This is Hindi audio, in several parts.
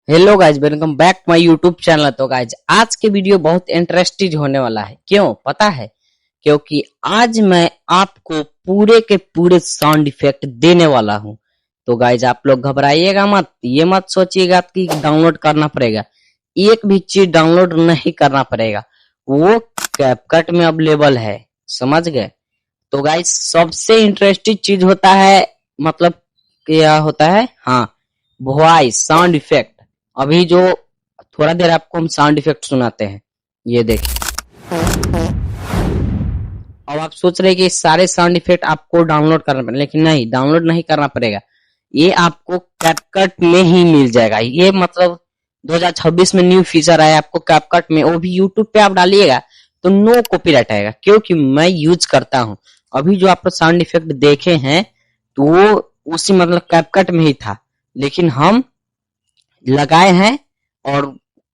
Hello guys, welcome back my YouTube channel. तो गाइज आज के वीडियो बहुत इंटरेस्टिंग होने वाला है। क्यों पता है? क्योंकि आज मैं आपको पूरे के पूरे साउंड इफेक्ट देने वाला हूं। तो गाइज आप लोग घबराइएगा मत, ये मत सोचिएगा कि डाउनलोड करना पड़ेगा। एक भी चीज डाउनलोड नहीं करना पड़ेगा, वो कैपकट में अवेलेबल है। समझ गए? तो गाइज सबसे इंटरेस्टिंग चीज होता है, मतलब क्या होता है, हाँ, वॉइस साउंड इफेक्ट। अभी जो थोड़ा देर आपको हम साउंड इफेक्ट सुनाते हैं, ये देखिए। अब आप सोच रहे हैं कि सारे साउंड इफेक्ट आपको डाउनलोड करना पड़ेगा, लेकिन नहीं, डाउनलोड नहीं करना पड़ेगा। ये आपको कैपकट में ही मिल जाएगा। ये मतलब 2026 में न्यू फीचर आया आपको कैपकट में, वो भी यूट्यूब पे आप डालिएगा तो नो कॉपीराइट आएगा, क्योंकि मैं यूज करता हूँ। अभी जो आप साउंड इफेक्ट देखे हैं तो वो उसी मतलब कैपकट में ही था, लेकिन हम लगाए हैं और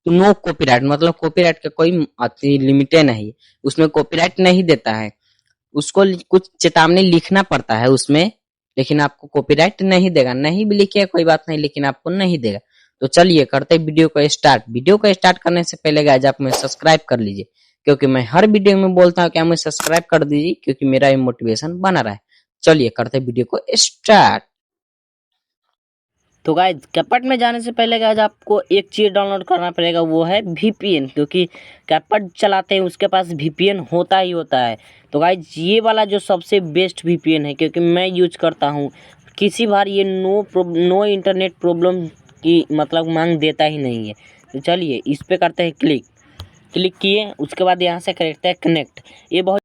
नो कॉपीराइट, मतलब कॉपीराइट का कोई अति लिमिटे नहीं, उसमें कॉपीराइट नहीं देता है। उसको कुछ चेतावनी लिखना पड़ता है उसमें, लेकिन आपको कॉपीराइट नहीं देगा। नहीं भी लिखे कोई बात नहीं, लेकिन आपको नहीं देगा। तो चलिए करते वीडियो को स्टार्ट। वीडियो को स्टार्ट करने से पहले गाइस आप मुझे सब्सक्राइब कर लीजिए, क्योंकि मैं हर वीडियो में बोलता हूँ कि आप मुझे सब्सक्राइब कर दीजिए, क्योंकि मेरा ये मोटिवेशन बना रहा है। चलिए करते वीडियो को स्टार्ट। तो गाइज कैपकट में जाने से पहले गाइज आपको एक चीज़ डाउनलोड करना पड़ेगा, वो है वीपीएन, क्योंकि कैपकट चलाते हैं उसके पास वीपीएन होता ही होता है। तो गाइज ये वाला जो सबसे बेस्ट वीपीएन है, क्योंकि मैं यूज करता हूँ, किसी बार ये नो इंटरनेट प्रॉब्लम की मतलब मांग देता ही नहीं है। तो चलिए इस पे करते हैं क्लिक। क्लिक किए, उसके बाद यहाँ से करते हैं कनेक्ट। ये बहुत